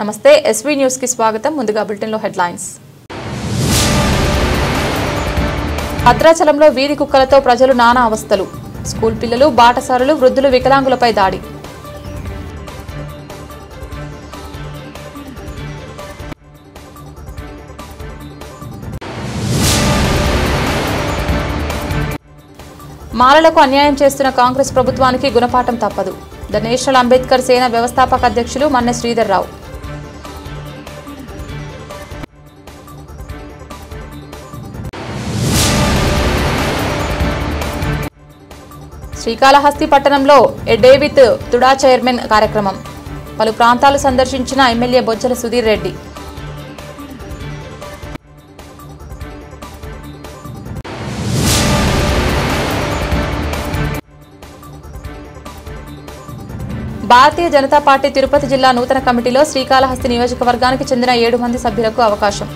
నమస్తే SV news కి స్వాగతం. ముందుగా బులెటిన్ లో హెడ్లైన్స్. భద్రాచలంలో వీధి కుక్కలతో ప్రజలు నానా అవస్థలు. స్కూల్ పిల్లలు, బాటసారులు, వృద్ధులు, వికలాంగులపై దాడి. మాలలకు అన్యాయం చేస్తున్న కాంగ్రెస్ ప్రభుత్వానికి గుణపాఠం తప్పదు. ద నేషనల్ అంబేద్కర్ సేన వ్యవస్థాపక అధ్యక్షులు మన్నె శ్రీధర్ రావు. శ్రీకాళహస్తి పట్టణంలో a day with TUDA chairman కార్యక్రమం. పలు ప్రాంతాలు సందర్శించిన ఎమ్మెల్యే బొజ్జల సుధీర్ రెడ్డి. భారతీయ జనతా పార్టీ తిరుపతి జిల్లా నూతన కమిటీలో శ్రీకాళహస్తి నియోజకవర్గానికి చెందిన 7 మంది సభ్యులకు అవకాశం.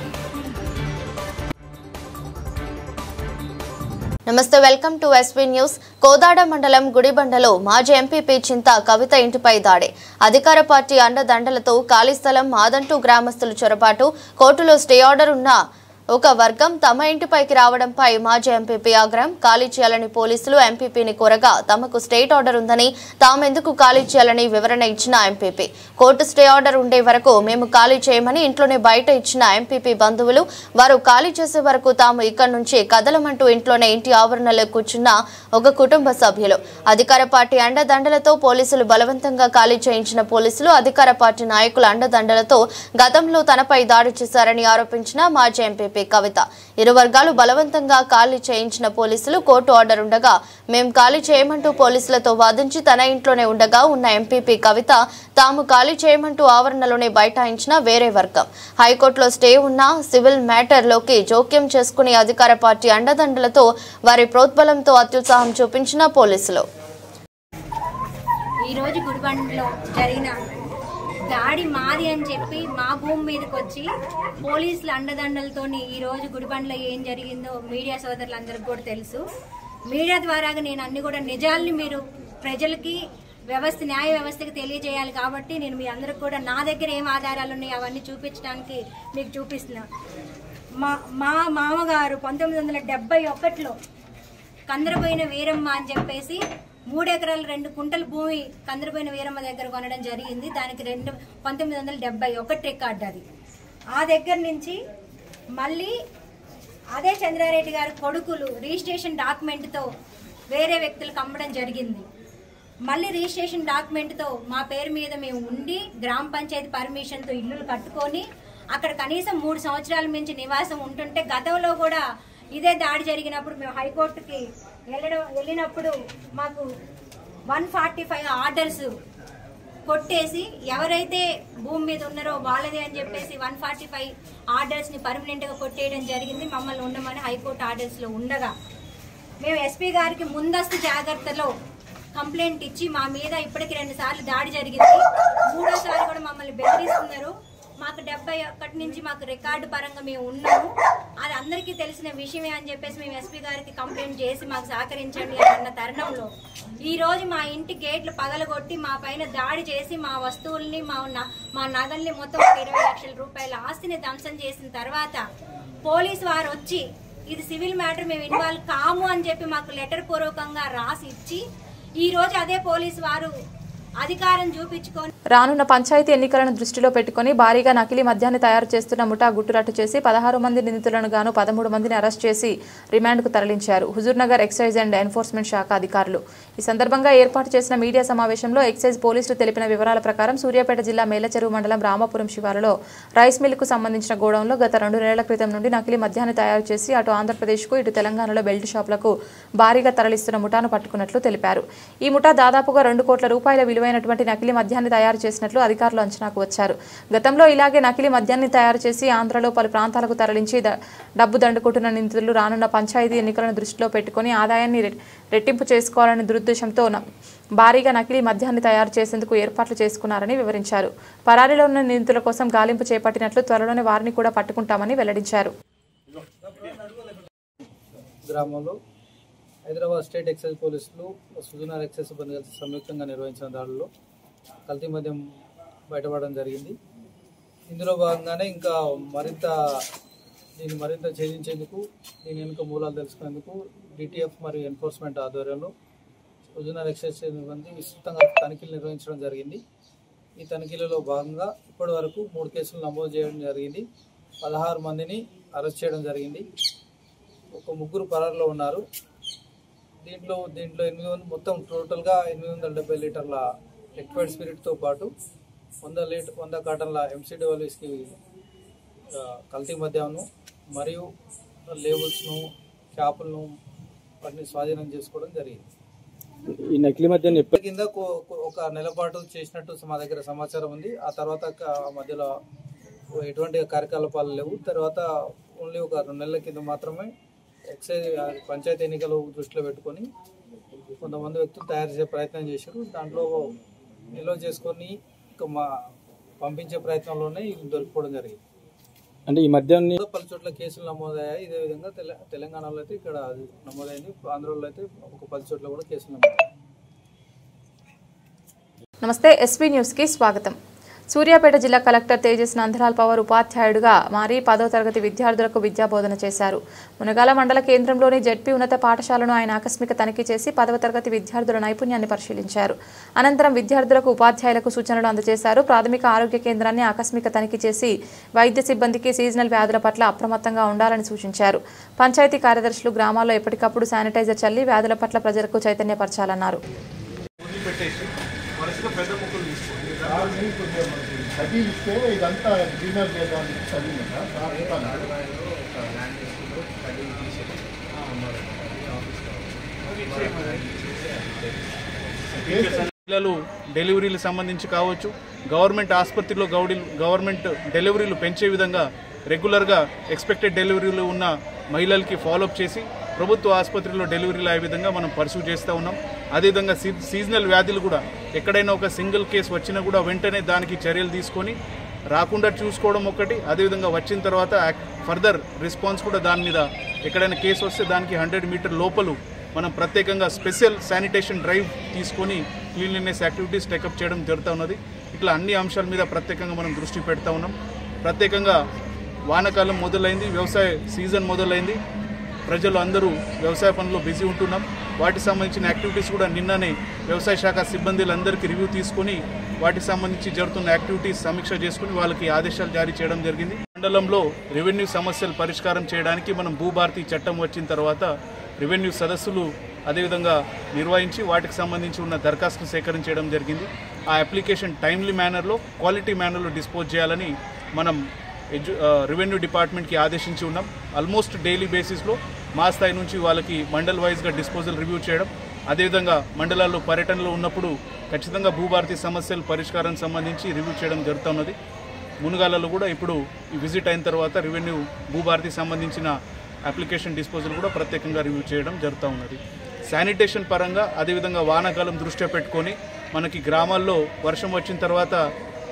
నమస్తే, welcome to SV news. Kodad మండలం గుడిబండలో మాజీ ఎంపీపీ చింతా కవిత ఇంటిపై దాడి. అధికార పార్టీ అండదండలతో ఖాళీ స్థలం మాదంటూ గ్రామస్తులు చొరబాటు. కోర్టులో స్టే ఆర్డర్ ఉన్న ఒక వర్గం తమ ఇంటిపైకి రావడంపై మాజీ ఎంపీపీ ఆగ్రహం. ఖాళీ చేయాలని పోలీసులు ఎంపీపీని కోరగా తమకు స్టేట్ ఆర్డర్ ఉందని, తామెందుకు ఖాళీ చేయాలని వివరణ ఇచ్చిన ఎంపీపీ. కోర్టు స్టే ఆర్డర్ ఉండే వరకు మేము ఖాళీ చేయమని ఇంట్లోనే బయట ఇచ్చిన ఎంపీపీ బంధువులు. వారు ఖాళీ చేసే వరకు తాము ఇక్కడి నుంచి కదలమంటూ ఇంట్లోనే ఇంటి ఆవరణలో కూర్చున్న ఒక కుటుంబ సభ్యులు. అధికార పార్టీ అండదండలతో పోలీసులు బలవంతంగా ఖాళీ చేయించిన పోలీసులు అధికార పార్టీ నాయకుల అండదండలతో గతంలో తనపై దాడి చేశారని ఆరోపించిన మాజీ ఎంపీపీ కవిత. ఇరు వర్గాలు బలవంతంగా ఖాళీ చేయించిన పోలీసులు కోర్టు ఆర్డర్ ఉండగా మేం ఖాళీ చేయమంటూ పోలీసులతో వాదించి తన ఇంట్లోనే ఉండగా ఉన్న ఎంపీపీ కవిత తాము ఖాళీ చేయమంటూ ఆవరణలోనే బైఠాయించిన వేరే వర్గం. హైకోర్టులో స్టే ఉన్న సివిల్ మ్యాటర్లోకి జోక్యం చేసుకుని అధికార పార్టీ అండదండలతో వారి ప్రోద్బలంతో అత్యుత్సాహం చూపించిన పోలీసులు. ఈరోజు గుడిబండలో జరిగిన దాడి మాది అని చెప్పి మా భూమి మీదకి వచ్చి పోలీసుల అండదండలతోని ఈరోజు గుడిబండలో ఏం జరిగిందో మీడియా సోదరులందరికీ కూడా తెలుసు. మీడియా ద్వారాగా నేను అన్ని కూడా నిజాల్ని మీరు ప్రజలకి న్యాయ వ్యవస్థకి తెలియజేయాలి కాబట్టి నేను మీ అందరికి కూడా నా దగ్గర ఏం ఆధారాలు ఉన్నాయి అవన్నీ చూపించడానికి మీకు చూపిస్తున్నా. మా మామగారు 1971లో కందరబోయిన వీరమ్మ అని చెప్పేసి 3 ఎకరాలు 2 కుంటల భూమి కందరబోయిన వీరమ్మ దగ్గర కొనడం జరిగింది. దానికి 1971 రికార్డు అది. ఆ దగ్గర నుంచి మళ్ళీ అదే చంద్రారెడ్డి గారి కొడుకులు రిజిస్ట్రేషన్ డాక్యుమెంట్తో వేరే వ్యక్తులకు అమ్మడం జరిగింది. మళ్ళీ రిజిస్ట్రేషన్ డాక్యుమెంట్తో మా పేరు మీద మేము ఉండి గ్రామ పంచాయతీ పర్మిషన్తో ఇల్లులు కట్టుకొని అక్కడ కనీసం 3 సంవత్సరాల మించి నివాసం ఉంటుంటే గతంలో కూడా ఇదే దాడి జరిగినప్పుడు మేము హైకోర్టుకి వెళ్ళినప్పుడు మాకు 145 ఆర్డర్స్ కొట్టేసి ఎవరైతే భూమి మీద ఉన్నారో వాళ్ళదే అని చెప్పేసి 145 ఆర్డర్స్ ని పర్మనెంట్ గా కొట్టేయడం జరిగింది. మమ్మల్ని ఉండమని హైకోర్టు ఆర్డర్స్ లో ఉండగా మేము ఎస్పీ గారికి ముందస్తు జాగ్రత్తలో కంప్లైంట్ ఇచ్చి మా మీద ఇప్పటికి 2 సార్లు దాడి జరిగింది. 3వ సారి కూడా మమ్మల్ని బెదిరిస్తున్నారు. మాకు 71 నుంచి మాకు రికార్డు పరంగా మేము ఉన్నాము, అది అందరికీ తెలిసిన విషయమే అని చెప్పేసి మేము ఎస్పీ గారికి కంప్లైంట్ చేసి మాకు సహకరించండి అన్న తరుణంలో ఈ రోజు మా ఇంటి గేట్లు పగలగొట్టి మా పైన దాడి చేసి మా వస్తువుల్ని మా నగల్ని మొత్తం 20 లక్షల రూపాయల ఆస్తిని ధ్వంసం చేసిన తర్వాత పోలీసు వారు వచ్చి ఇది సివిల్ మ్యాటర్ మేము ఇన్వాల్వ్ కాము అని చెప్పి మాకు లెటర్ పూర్వకంగా రాసి ఇచ్చి ఈ రోజు అదే పోలీసు వారు అధికారం చూపించుకొని రానున్న పంచాయతీ ఎన్నికలను దృష్టిలో పెట్టుకుని భారీగా నకిలీ మద్యాన్ని తయారు చేస్తున్న ముఠా గుట్టురట్టు చేసి 16 మంది నిందితులను గాను 13 మందిని అరెస్ట్ చేసి రిమాండ్కు తరలించారు హుజూర్నగర్ ఎక్సైజ్ అండ్ ఎన్ఫోర్స్మెంట్ శాఖ అధికారులు. ఈ సందర్భంగా ఏర్పాటు చేసిన మీడియా సమావేశంలో ఎక్సైజ్ పోలీసులు తెలిపిన వివరాల ప్రకారం సూర్యాపేట జిల్లా మేలచెరువు మండలం రామాపురం శివారులో రైస్ మిల్లుకు సంబంధించిన గోడౌన్లో గత 2 నెలల క్రితం నుండి నకిలీ మద్యాన్ని తయారు చేసి అటు ఆంధ్రప్రదేశ్కు ఇటు తెలంగాణలో బెల్ట్ షాపులకు భారీగా తరలిస్తున్న ముఠాను పట్టుకున్నట్లు తెలిపారు. ఈ ముఠా దాదాపుగా 2 కోట్ల రూపాయల విలువైనటువంటి నకిలీ మద్యాన్ని తయారు చేసినట్లు అధికారులు అంచనాకు వచ్చారు. గతంలో ఇలాగే నకిలీ మద్యాన్ని తయారు చేసి ఆంధ్రలో పలు ప్రాంతాలకు తరలించి డబ్బు దండుకుంటున్న నిందితులు రానున్న పంచాయతీ ఎన్నికలను దృష్టిలో పెట్టుకుని ఆదాయాన్ని రెట్టింపు చేసుకోవాలనే దురుద్దేశంతో భారీగా నకిలీ మద్యాన్ని తయారు చేసేందుకు ఏర్పాట్లు చేసుకున్నారని వివరించారు. పరారీలో ఉన్న నిందితుల కోసం గాలింపు చేపట్టినట్లు త్వరలోనే వారిని కూడా పట్టుకుంటామని వెల్లడించారు. హైదరాబాద్ స్టేట్ ఎక్సైజ్ పోలీసులు సుజనార్ ఎక్సైజ్ సిబ్బంది కలిసి సంయుక్తంగా నిర్వహించిన దాడుల్లో కల్తీ మద్యం బయటపడడం జరిగింది. ఇందులో భాగంగానే ఇంకా దీన్ని మరింత ఛేదించేందుకు దీని వెనుక మూలాలు తెలుసుకునేందుకు డిటిఎఫ్ మరియు ఎన్ఫోర్స్మెంట్ ఆధ్వర్యంలో హుజూర్నగర్ ఎక్సైజ్ సిబ్బంది విస్తృతంగా తనిఖీలు నిర్వహించడం జరిగింది. ఈ తనిఖీలలో భాగంగా ఇప్పటి వరకు 3 కేసులు నమోదు చేయడం జరిగింది. 16 మందిని అరెస్ట్ చేయడం జరిగింది. ఒక 3 పరారులో ఉన్నారు. దీంట్లో 8 మంది మొత్తం టోటల్గా 870 లీటర్ల లిక్విడ్ స్పిరిట్తో పాటు 100 కాటన్ల ఎంసీడబ్ల్యూ విస్కీ కల్తీ మద్యాన్ని మరియు లేబుల్స్ను క్యాపులను వాటిని స్వాధీనం చేసుకోవడం జరిగింది. ఈ నకిలీ మద్యాన్ని కింద ఒక నెల పాటు చేసినట్టు మా దగ్గర సమాచారం ఉంది. ఆ తర్వాత మధ్యలో ఎటువంటి కార్యకలాపాలు లేవు. తర్వాత ఓన్లీ ఒక 2 నెలల కింద మాత్రమే ఎక్సైజ్ పంచాయతీ ఎన్నికలు దృష్టిలో పెట్టుకొని కొంతమంది వ్యక్తులు తయారు చేసే ప్రయత్నం చేశారు. దాంట్లో నిల్వ చేసుకొని పంపించే ప్రయత్నంలోనే ఇది దొరికిపోవడం జరిగింది. అంటే ఈ మద్యాన్ని పలు చోట్ల కేసులు నమోదయ్యాయి. ఇదే విధంగా తెలంగాణలో అయితే ఇక్కడ నమోదైంది. ఆంధ్రలో అయితే ఒక 10 చోట్ల కూడా కేసులు నమోదయ్యాయి. నమస్తే, ఎస్పీ న్యూస్కి స్వాగతం. సూర్యాపేట జిల్లా కలెక్టర్ తేజస్ నందలాల్ పవర్ ఉపాధ్యాయుడిగా మారి 10వ తరగతి విద్యార్థులకు విద్యాబోధన చేశారు. మునగాల మండల కేంద్రంలోని జెడ్పీ ఉన్నత పాఠశాలను ఆయన ఆకస్మిక తనిఖీ చేసి 10వ తరగతి విద్యార్థుల నైపుణ్యాన్ని పరిశీలించారు. అనంతరం విద్యార్థులకు ఉపాధ్యాయులకు సూచనలు అందజేశారు. ప్రాథమిక ఆరోగ్య కేంద్రాన్ని ఆకస్మిక తనిఖీ చేసి వైద్య సిబ్బందికి సీజనల్ వ్యాధుల పట్ల అప్రమత్తంగా ఉండాలని సూచించారు. పంచాయతీ కార్యదర్శులు గ్రామాల్లో ఎప్పటికప్పుడు శానిటైజర్ చల్లి వ్యాధుల పట్ల ప్రజలకు చైతన్యపరచాలన్నారు. ఇదంతా డిన్నర్ చేయడానికి పిల్లలు డెలివరీలకు సంబంధించి కావచ్చు, గవర్నమెంట్ ఆసుపత్రిలో గవర్నమెంట్ డెలివరీలు పెంచే విధంగా రెగ్యులర్గా ఎక్స్పెక్టెడ్ డెలివరీలు ఉన్న మహిళలకి ఫాలోఅప్ చేసి ప్రభుత్వ ఆసుపత్రిలో డెలివరీలు అయ్యే విధంగా మనం పర్సూ చేస్తూ ఉన్నాం. అదేవిధంగా సీజనల్ వ్యాధులు కూడా ఎక్కడైనా ఒక సింగిల్ కేసు వచ్చినా కూడా వెంటనే దానికి చర్యలు తీసుకొని రాకుండా చూసుకోవడం ఒకటి. అదేవిధంగా వచ్చిన తర్వాత ఫర్దర్ రెస్పాన్స్ కూడా దాని మీద ఎక్కడైనా కేసు వస్తే దానికి 100 మీటర్ లోపల మనం ప్రత్యేకంగా స్పెషల్ శానిటేషన్ డ్రైవ్ తీసుకొని క్లీన్లీనెస్ యాక్టివిటీస్ టేకప్ చేయడం జరుగుతూ ఉన్నది. ఇట్లా అన్ని అంశాల మీద ప్రత్యేకంగా మనం దృష్టి పెడతా ఉన్నాం. ప్రత్యేకంగా వానాకాలం మొదలైంది, వ్యవసాయ సీజన్ మొదలైంది. ప్రజలు అందరూ వ్యవసాయ పనుల్లో బిజీ ఉంటున్నాం. వాటికి సంబంధించిన యాక్టివిటీస్ కూడా నిన్ననే వ్యవసాయ శాఖ సిబ్బందులందరికీ రివ్యూ తీసుకొని వాటికి సంబంధించి జరుగుతున్న యాక్టివిటీస్ సమీక్ష చేసుకుని వాళ్ళకి ఆదేశాలు జారీ చేయడం జరిగింది. మండలంలో రెవెన్యూ సమస్యలు పరిష్కారం చేయడానికి మనం భూభారతి చట్టం వచ్చిన తర్వాత రెవెన్యూ సదస్సులు అదేవిధంగా నిర్వహించి వాటికి సంబంధించి ఉన్న దరఖాస్తులు సేకరించడం జరిగింది. ఆ అప్లికేషన్ టైమ్లీ మేనర్లో, క్వాలిటీ మేనర్లో డిస్పోజ్ చేయాలని మనం రెవెన్యూ డిపార్ట్మెంట్కి ఆదేశించి ఉన్నాం. ఆల్మోస్ట్ డైలీ బేసిస్లో మా స్థాయి నుంచి వాళ్ళకి మండల్ వైజ్గా డిస్పోజల్ రివ్యూ చేయడం, అదేవిధంగా మండలాల్లో పర్యటనలో ఉన్నప్పుడు ఖచ్చితంగా భూభారతి సమస్యల పరిష్కారానికి సంబంధించి రివ్యూ చేయడం జరుగుతున్నది. మునుగాలలో కూడా ఇప్పుడు ఈ విజిట్ అయిన తర్వాత రెవెన్యూ భూభారతి సంబంధించిన అప్లికేషన్ డిస్పోజల్ కూడా ప్రత్యేకంగా రివ్యూ చేయడం జరుగుతూ ఉన్నది. శానిటేషన్ పరంగా అదేవిధంగా వానాకాలం దృష్ట్యా పెట్టుకొని మనకి గ్రామాల్లో వర్షం వచ్చిన తర్వాత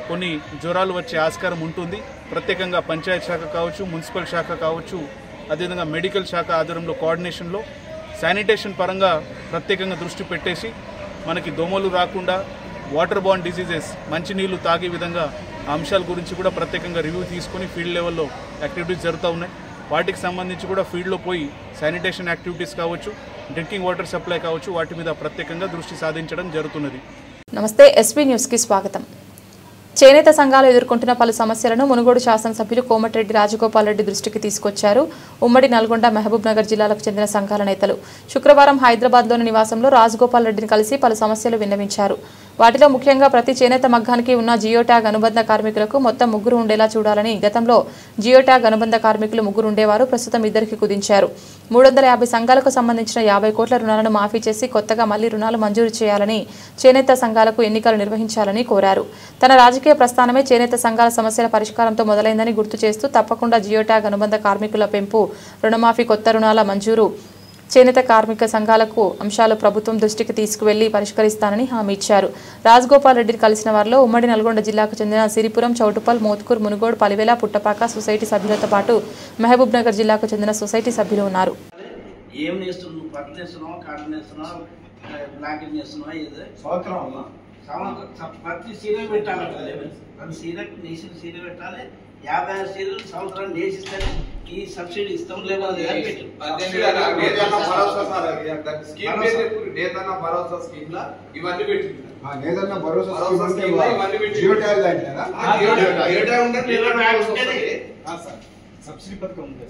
కొన్ని జ్వరాలు వచ్చే ఆస్కారం ఉంటుంది. ప్రత్యేకంగా పంచాయత్ శాఖ కావచ్చు, మున్సిపల్ శాఖ కావచ్చు, అదేవిధంగా మెడికల్ శాఖ ఆధ్వర్యంలో కోఆర్డినేషన్లో శానిటేషన్ పరంగా ప్రత్యేకంగా దృష్టి పెట్టేసి మనకి దోమలు రాకుండా వాటర్ బార్న్ డిసీజెస్ మంచినీళ్లు తాగే విధంగా అంశాల గురించి కూడా ప్రత్యేకంగా రివ్యూ తీసుకొని ఫీల్డ్ లెవెల్లో యాక్టివిటీస్ జరుగుతూ ఉన్నాయి. వాటికి సంబంధించి కూడా ఫీల్డ్లో పోయి శానిటేషన్ యాక్టివిటీస్ కావచ్చు, డ్రింకింగ్ వాటర్ సప్లై కావచ్చు, వాటి మీద ప్రత్యేకంగా దృష్టి సాధించడం జరుగుతున్నది. నమస్తే, ఎస్పీ న్యూస్కి స్వాగతం. చేనేత సంఘాలు ఎదుర్కొంటున్న పలు సమస్యలను మునుగోడు శాసనసభ్యులు కోమటిరెడ్డి రాజగోపాల్ రెడ్డి దృష్టికి తీసుకొచ్చారు. ఉమ్మడి నల్గొండ, మహబూబ్ నగర్ జిల్లాలకు చెందిన సంఘాల నేతలు శుక్రవారం హైదరాబాద్లోని నివాసంలో రాజగోపాల్ రెడ్డిని కలిసి పలు సమస్యలు విన్నవించారు. వాటిలో ముఖ్యంగా ప్రతి చేనేత మగ్గానికి ఉన్న జియో ట్యాగ్ అనుబంధ కార్మికులకు మొత్తం 3 ఉండేలా చూడాలని. గతంలో జియో ట్యాగ్ అనుబంధ కార్మికులు 3 ఉండేవారు, ప్రస్తుతం 2కి కుదించారు. 350 సంఘాలకు సంబంధించిన 50 కోట్ల రుణాలను మాఫీ చేసి కొత్తగా మళ్లీ రుణాలు మంజూరు చేయాలని, చేనేత సంఘాలకు ఎన్నికలు నిర్వహించాలని కోరారు. తన రాజకీయ ప్రస్థానమే చేనేత సంఘాల సమస్యల పరిష్కారంతో మొదలైందని గుర్తు చేస్తూ తప్పకుండా జియో ట్యాగ్ అనుబంధ కార్మికుల పెంపు, రుణమాఫీ, కొత్త రుణాల మంజూరు, చేనేత కార్మిక సంఘాలకు అంశాలు ప్రభుత్వం దృష్టికి తీసుకువెళ్లి పరిష్కరిస్తానని హామీ ఇచ్చారు. రాజగోపాల్ రెడ్డిని కలిసిన వారిలో ఉమ్మడి నల్గొండ జిల్లాకు చెందిన సిరిపురం, చౌటుపల్, మోత్కూర్, మునుగోడు, పలివేల, పుట్టపాక సొసైటీ సభ్యులతో పాటు మహబూబ్ నగర్ జిల్లాకు చెందిన సొసైటీ సభ్యులు ఉన్నారు. ప్రతి సీరియల్ పెట్టాలంటే ప్రతి సీరియల్ నేసిన సీరియల్ పెట్టాలి 56 సీరియల్ సంవత్సరాలు నేసిస్తేనే ఈ సబ్సిడీ ఇస్తాం లేకపోతే సబ్సిడీ పథకం ఉంది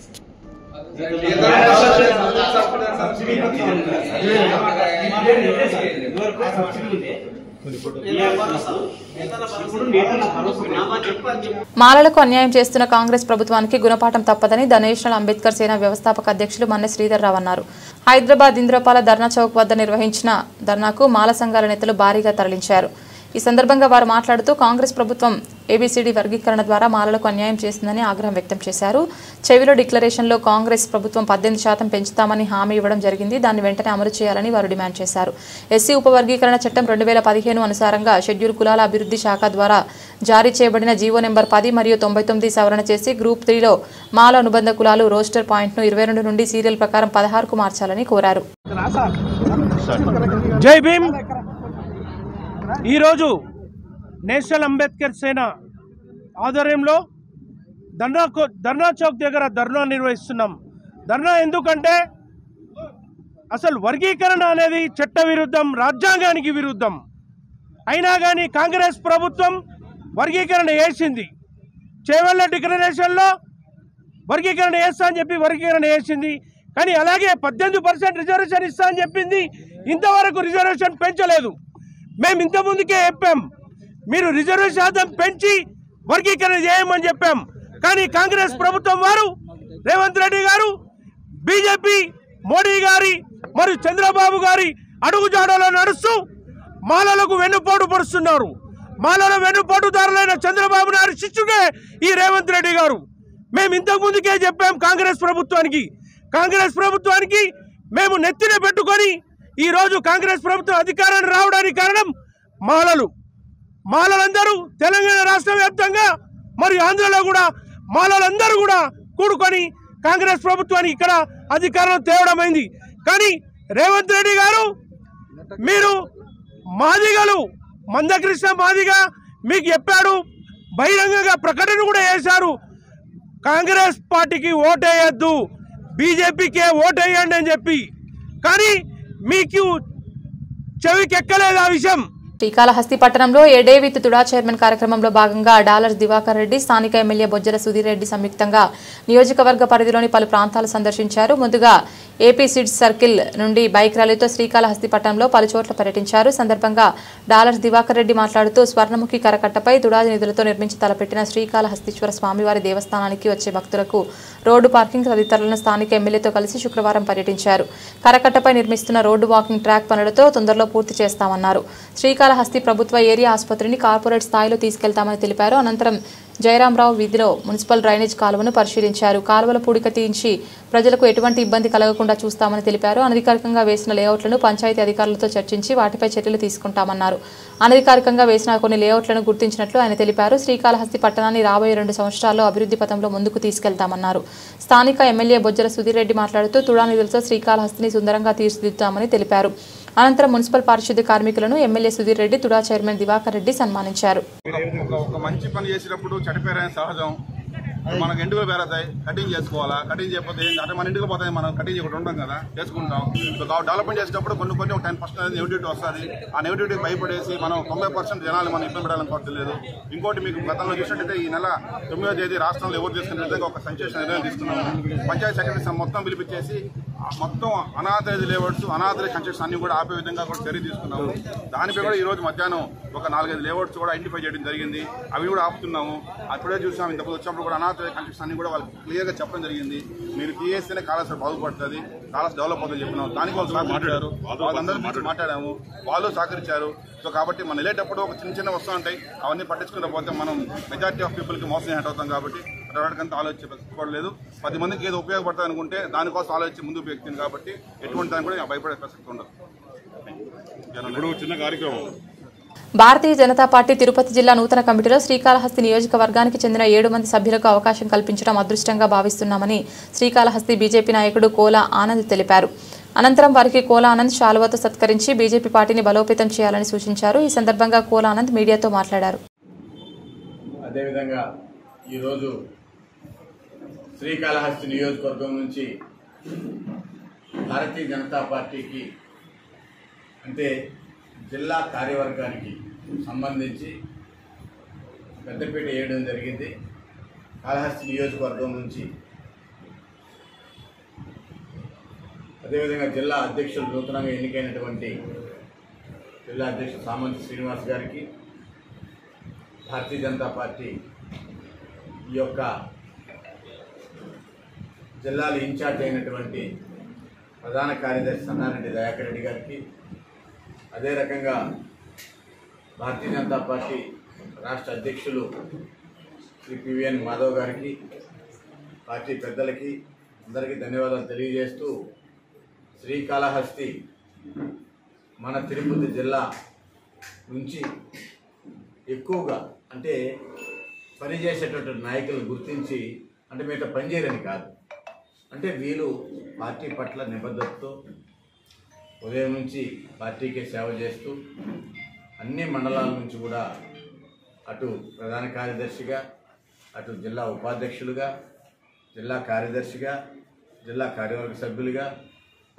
మాలలకు అన్యాయం చేస్తున్న కాంగ్రెస్ ప్రభుత్వానికి గుణపాఠం తప్పదని ద నేషనల్ అంబేద్కర్ సేన వ్యవస్థాపక అధ్యక్షులు మన్నె శ్రీధర్ రావు అన్నారు. హైదరాబాద్ ఇంద్రపాల ధర్నా చౌక్ వద్ద నిర్వహించిన ధర్నాకు మాల సంఘాల నేతలు భారీగా తరలించారు. ఈ సందర్భంగా వారు మాట్లాడుతూ కాంగ్రెస్ ప్రభుత్వం ఏబీసీడీ వర్గీకరణ ద్వారా మాలలకు అన్యాయం చేసిందని ఆగ్రహం వ్యక్తం చేశారు. చెవిలో డిక్లరేషన్లో కాంగ్రెస్ ప్రభుత్వం 18% పెంచుతామని హామీ ఇవ్వడం జరిగింది. దాన్ని వెంటనే అమలు చేయాలని వారు డిమాండ్ చేశారు. ఎస్సీ ఉపవర్గీకరణ చట్టం 2015 అనుసారంగా షెడ్యూల్ కులాల అభివృద్ధి శాఖ ద్వారా జారీ చేయబడిన జీవో నెంబర్ 10 మరియు 99 సవరణ చేసి గ్రూప్ 3లో మాల అనుబంధ కులాలు రోస్టర్ పాయింట్ను 22 నుండి సీరియల్ ప్రకారం 16కు మార్చాలని కోరారు. జై భీమ్. ఈరోజు నేషనల్ అంబేద్కర్ సేన ఆధ్వర్యంలో ధర్నా చౌక్ దగ్గర ధర్నా నిర్వహిస్తున్నాం. ధర్నా ఎందుకంటే అసలు వర్గీకరణ అనేది చట్ట విరుద్ధం, రాజ్యాంగానికి విరుద్ధం. అయినా కానీ కాంగ్రెస్ ప్రభుత్వం వర్గీకరణ చేసింది. చేవెళ్ళ డిక్లరేషన్లో వర్గీకరణ చేస్తా అని చెప్పి వర్గీకరణ చేసింది. కానీ అలాగే 18% రిజర్వేషన్ ఇస్తా అని చెప్పింది. ఇంతవరకు రిజర్వేషన్ పెంచలేదు. మేము ఇంతకుముందుకే చెప్పాం, మీరు రిజర్వేషన్ శాతం పెంచి వర్గీకరణ చేయమని చెప్పాం. కానీ కాంగ్రెస్ ప్రభుత్వం వారు, రేవంత్ రెడ్డి గారు, బీజేపీ, మోడీ గారి మరియు చంద్రబాబు గారి అడుగుజాడలో నడుస్తూ మాలలకు వెన్నుపోటు పరుస్తున్నారు. మాలలో వెన్నుపోటుదారులైన చంద్రబాబు నాయుడు శిష్యుడే ఈ రేవంత్ రెడ్డి గారు. మేము ఇంతకుముందుకే చెప్పాం కాంగ్రెస్ ప్రభుత్వానికి మేము నెత్తిన పెట్టుకొని ఈరోజు కాంగ్రెస్ ప్రభుత్వం అధికారాన్ని రావడానికి కారణం మాలలందరూ తెలంగాణ రాష్ట్ర వ్యాప్తంగా మరియు ఆంధ్రలో కూడా మాలలందరూ కూడా కూడుకొని కాంగ్రెస్ ప్రభుత్వానికి ఇక్కడ అధికారం తేవడమైంది. కానీ రేవంత్ రెడ్డి గారు, మీరు మాదిగలు, మందకృష్ణ మాదిగా మీకు చెప్పాడు, బహిరంగంగా ప్రకటన కూడా చేశారు, కాంగ్రెస్ పార్టీకి ఓటేయద్దు, బీజేపీకే ఓటేయండి అని చెప్పి. కానీ మీకు చెవికెక్కలేదు ఆ విషయం. శ్రీకాళహస్తి పట్టణంలో ఏ డే విత్ తుడా చైర్మన్ కార్యక్రమంలో భాగంగా డాలర్స్ దివాకర్ రెడ్డి, స్థానిక ఎమ్మెల్యే బొజ్జల సుధీర్ రెడ్డి సంయుక్తంగా నియోజకవర్గ పరిధిలోని పలు ప్రాంతాలు సందర్శించారు. ముందుగా ఏపీ సిడ్స్ సర్కిల్ నుండి బైక్ ర్యాలీతో శ్రీకాళహస్తి పట్టణంలో పలు చోట్ల పర్యటించారు. సందర్భంగా డాలర్స్ దివాకర్ రెడ్డి మాట్లాడుతూ స్వర్ణముఖి కరకట్టపై తుడాది నిధులతో నిర్మించి తలపెట్టిన శ్రీకాళహస్తీశ్వర స్వామివారి దేవస్థానానికి వచ్చే భక్తులకు రోడ్డు పార్కింగ్ తదితరులను స్థానిక ఎమ్మెల్యేతో కలిసి శుక్రవారం పర్యటించారు. కరకట్టపై నిర్మిస్తున్న రోడ్డు వాకింగ్ ట్రాక్ పనులతో తొందరలో పూర్తి చేస్తామన్నారు. శ్రీకాళహస్తి ప్రభుత్వ ఏరియా ఆసుపత్రిని కార్పొరేట్ స్థాయిలో తీసుకెళ్తామని తెలిపారు. అనంతరం జయరామరావు వీధిలో మున్సిపల్ డ్రైనేజ్ కాలువను పరిశీలించారు. కాలువల పూడిక తీయించి ప్రజలకు ఎటువంటి ఇబ్బంది కలగకుండా చూస్తామని తెలిపారు. అనధికారికంగా వేసిన లేఅవుట్లను పంచాయతీ అధికారులతో చర్చించి వాటిపై చర్యలు తీసుకుంటామన్నారు. అనధికారికంగా వేసిన కొన్ని లేఅవుట్లను గుర్తించినట్లు ఆయన తెలిపారు. శ్రీకాళహస్తి పట్టణాన్ని రాబోయే 2 సంవత్సరాల్లో అభివృద్ధి పథంలో ముందుకు తీసుకెళ్తామన్నారు. స్థానిక ఎమ్మెల్యే బొజ్జల సుధీర్ రెడ్డి మాట్లాడుతూ తుడా నిధులతో శ్రీకాళహస్తిని సుందరంగా తీర్చిదిద్దామని తెలిపారు. అనంతరం మున్సిపల్ పారిశుద్ధ్య కార్మికులను ఎమ్మెల్యే సుధీర్ రెడ్డి, తుడా చైర్మన్ దివాకర్ రెడ్డి సన్మానించారు. ఒక మంచి పని చేసినప్పుడు చెడిపోయారని సహజం. మనకు ఎండుగులు పేరతాయి, కటింగ్ చేసుకోవాలా, కటింగ్ చేయకపోతే అంటే మన ఇంటికి పోతాయి, మనం కటింగ్ చేయకుండా ఉంటాం కదా, చేసుకుంటాం. డెవలప్మెంట్ చేసేటప్పుడు కొన్ని 10% అనేది నెగిటివిటీ వస్తుంది. ఆ నెగిటివిటీకి భయపడేసి మనం 90% జనాలు మనం ఇబ్బంది పెట్టాలనుకోవట్లేదు. ఇంకోటి మీకు గతంలో చూసినట్టయితే ఈ నెల 9వ తేదీ రాష్ట్రంలో ఎవరు తీసుకునే విధంగా ఒక సంచేసిన నిర్ణయం తీసుకున్నాము. పంచాయతీ సెక్రటరీ మొత్తం పిలిపించేసి మొత్తం అనాథరైజ్ లేఅవుట్స్, అనాథరైజ్ కన్స్ట్రక్షన్ అన్ని కూడా ఆపే విధంగా కూడా చర్య తీసుకున్నాము. దానిపై కూడా ఈ రోజు మధ్యాహ్నం ఒక 4-5 లేఅవుట్స్ కూడా ఐడెంటిఫై చేయడం జరిగింది. అవి కూడా ఆపుతున్నాము. అప్పుడే చూసాము, ఇంతకుముందు వచ్చినప్పుడు కూడా అనాథరైజ్ కన్స్ట్రక్షన్ అన్ని కూడా వాళ్ళకి క్లియర్గా చెప్పడం జరిగింది. మీరు తీయేస్తేనే కాళేశ్వరం బాగుపడుతుంది, కాళేశ్వరం డెవలప్ అవుతుందని చెప్పినాము. దానికి వాళ్ళు సహకరించారు, వాళ్ళందరూ మాట్లాడాము, వాళ్ళు సహకరించారు. సో కాబట్టి మనం వెళ్ళేటప్పుడు ఒక చిన్న వస్తూ ఉంటాయి, అవన్నీ పట్టించుకుంటూ పోతే మనం మెజారిటీ ఆఫ్ పీపుల్కి మోసం హెడ్ అవుతాం. కాబట్టి వాటికంతా ఆలోచించలేదు. 10 మందికి ఏదో ఉపయోగపడుతుంది అనుకుంటే దానికోసం ఆలోచించి ముందు ఉపయోగించింది. కాబట్టి ఎటువంటి దానికి కూడా భయపడే ప్రసక్తి ఉండదు. చిన్న కార్యక్రమం. భారతీయ జనతా పార్టీ తిరుపతి జిల్లా నూతన కమిటీలో శ్రీకాళహస్తి నియోజకవర్గానికి చెందిన 7 మంది సభ్యులకు అవకాశం కల్పించడం అదృష్టంగా భావిస్తున్నామని శ్రీకాళహస్తి బీజేపీ నాయకుడు కోలా ఆనంద్ తెలిపారు. అనంతరం వారికి కోలా ఆనంద్ శాలువాతో సత్కరించి బీజేపీ పార్టీని బలోపేతం చేయాలని సూచించారు. ఈ సందర్భంగా కోలా ఆనంద్ మీడియాతో మాట్లాడారు. అదేవిధంగా ఈరోజు శ్రీకాళహస్తి నియోజకవర్గం నుంచి భారతీయ జనతా పార్టీకి అంటే జిల్లా కార్యవర్గానికి సంబంధించి పెద్దపీట వేయడం జరిగింది. కాళహస్తి నియోజకవర్గం నుంచి అదేవిధంగా జిల్లా అధ్యక్షులు నూతనంగా ఎన్నికైనటువంటి జిల్లా అధ్యక్షుడు సామంతి శ్రీనివాస్ గారికి, భారతీయ జనతా పార్టీ ఈ యొక్క జిల్లాల ఇన్ఛార్జ్ అయినటువంటి ప్రధాన కార్యదర్శి సన్నారెడ్డి దయాకర్ రెడ్డి గారికి, అదే రకంగా భారతీయ జనతా పార్టీ రాష్ట్ర అధ్యక్షులు శ్రీ పివిఎన్ మాధవ్ గారికి, పార్టీ పెద్దలకి అందరికీ ధన్యవాదాలు తెలియజేస్తూ, శ్రీకాళహస్తి మన తిరుపతి జిల్లా నుంచి ఎక్కువగా అంటే పనిచేసేటటువంటి నాయకులను గుర్తించి, అంటే మిగతా పనిచేయరని కాదు, అంటే వీళ్ళు పార్టీ పట్ల నిబద్ధతతో ఉదయం నుంచి పార్టీకే సేవ చేస్తూ అన్ని మండలాల నుంచి కూడా అటు ప్రధాన కార్యదర్శిగా, అటు జిల్లా ఉపాధ్యక్షులుగా, జిల్లా కార్యదర్శిగా, జిల్లా కార్యవర్గ సభ్యులుగా,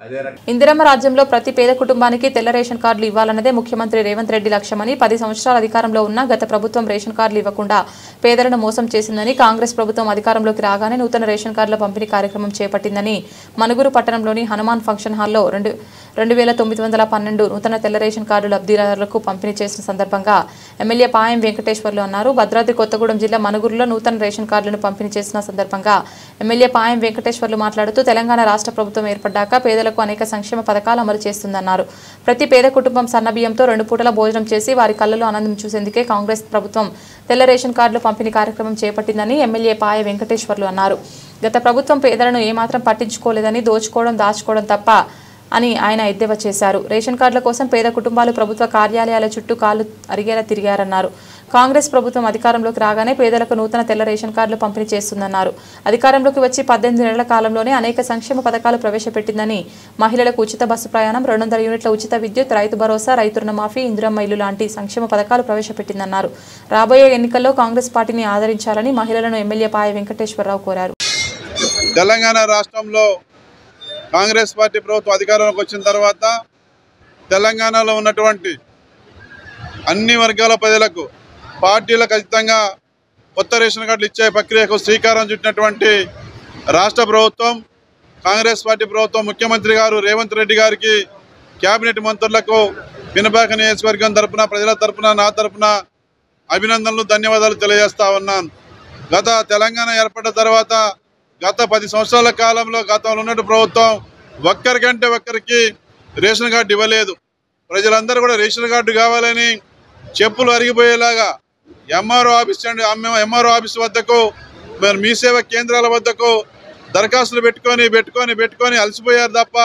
అదే ఇందిరమ్మ రాజ్యంలో ప్రతి పేద కుటుంబానికి తెల్ల రేషన్ కార్డులు ఇవ్వాలన్నదే ముఖ్యమంత్రి రేవంత్ రెడ్డి లక్ష్యమని, 10 సంవత్సరాల అధికారంలో ఉన్న గత ప్రభుత్వం రేషన్ కార్డులు ఇవ్వకుండా పేదలను మోసం చేసిందని, కాంగ్రెస్ ప్రభుత్వం అధికారంలోకి రాగానే నూతన రేషన్ కార్డుల పంపిణీ కార్యక్రమం చేపట్టిందని మనుగురు పట్టణంలోని హనుమాన్ ఫంక్షన్ హాల్లో 2912 నూతన తెల్ల రేషన్ కార్డు లబ్ధిదారులకు పంపిణీ చేసిన సందర్భంగా ఎమ్మెల్యే పాయం వెంకటేశ్వర్లు అన్నారు. భద్రాద్రి కొత్తగూడెం జిల్లా మనుగురులో నూతన రేషన్ కార్డులను పంపిణీ చేసిన సందర్భంగా ఎమ్మెల్యే పాయం వెంకటేశ్వర్లు మాట్లాడుతూ, తెలంగాణ రాష్ట్ర ప్రభుత్వం ఏర్పడ్డాక పేదలకు అనేక సంక్షేమ పథకాలు అమలు చేస్తుందన్నారు. ప్రతి పేద కుటుంబం సన్నబియ్యంతో 2 పూటల భోజనం చేసి వారి కళ్ళలో ఆనందం చూసేందుకే కాంగ్రెస్ ప్రభుత్వం తెల్ల రేషన్ కార్డుల పంపిణీ కార్యక్రమం చేపట్టిందని ఎమ్మెల్యే పాయ వెంకటేశ్వర్లు అన్నారు. గత ప్రభుత్వం పేదలను ఏమాత్రం పట్టించుకోలేదని, దోచుకోవడం దాచుకోవడం తప్ప అని ఆయన ఎద్దేవా చేశారు. రేషన్ కార్డుల కోసం పేద కుటుంబాలు ప్రభుత్వ కార్యాలయాల చుట్టూ కాళ్లు అరిగేలా తిరిగారన్నారు. కాంగ్రెస్ ప్రభుత్వం అధికారంలోకి రాగానే పేదలకు నూతన తెల్ల రేషన్ కార్డులు పంపిణీ చేస్తుందన్నారు. అధికారంలోకి వచ్చి 18 నెలల కాలంలోనే అనేక సంక్షేమ పథకాలు ప్రవేశపెట్టిందని, మహిళలకు ఉచిత బస్సు ప్రయాణం, 200 యూనిట్ల ఉచిత విద్యుత్, రైతు భరోసా, రైతు రుణమాఫీ, ఇందిరమ్మ ఇల్లు లాంటి సంక్షేమ పథకాలు ప్రవేశపెట్టిందన్నారు. రాబోయే ఎన్నికల్లో కాంగ్రెస్ పార్టీని ఆదరించాలని మహిళలను ఎమ్మెల్యే పాయ వెంకటేశ్వరరావు కోరారు. తెలంగాణ రాష్ట్రంలో కాంగ్రెస్ పార్టీ ప్రభుత్వం అధికారంలోకి వచ్చిన తర్వాత తెలంగాణలో ఉన్నటువంటి అన్ని వర్గాల ప్రజలకు పార్టీలకు ఖచ్చితంగా కొత్త రేషన్ కార్డులు ఇచ్చే ప్రక్రియకు శ్రీకారం చుట్టినటువంటి రాష్ట్ర ప్రభుత్వం, కాంగ్రెస్ పార్టీ ప్రభుత్వం, ముఖ్యమంత్రి గారు రేవంత్ రెడ్డి గారికి, కేబినెట్ మంత్రులకు పినపాక నియోజకవర్గం తరఫున, ప్రజల తరఫున, నా తరఫున అభినందనలు, ధన్యవాదాలు తెలియజేస్తా ఉన్నాను. గత తెలంగాణ ఏర్పడ్డ తర్వాత గత 10 సంవత్సరాల కాలంలో గతంలో ఉన్న ప్రభుత్వం ఒక్కరికంటే ఒక్కరికి రేషన్ కార్డు ఇవ్వలేదు. ప్రజలందరూ కూడా రేషన్ కార్డు కావాలని చెప్పులు అరిగిపోయేలాగా ఎంఆర్ఓ ఆఫీస్ వద్దకు, మరి మీ సేవ కేంద్రాల వద్దకు దరఖాస్తులు పెట్టుకొని అలసిపోయారు తప్ప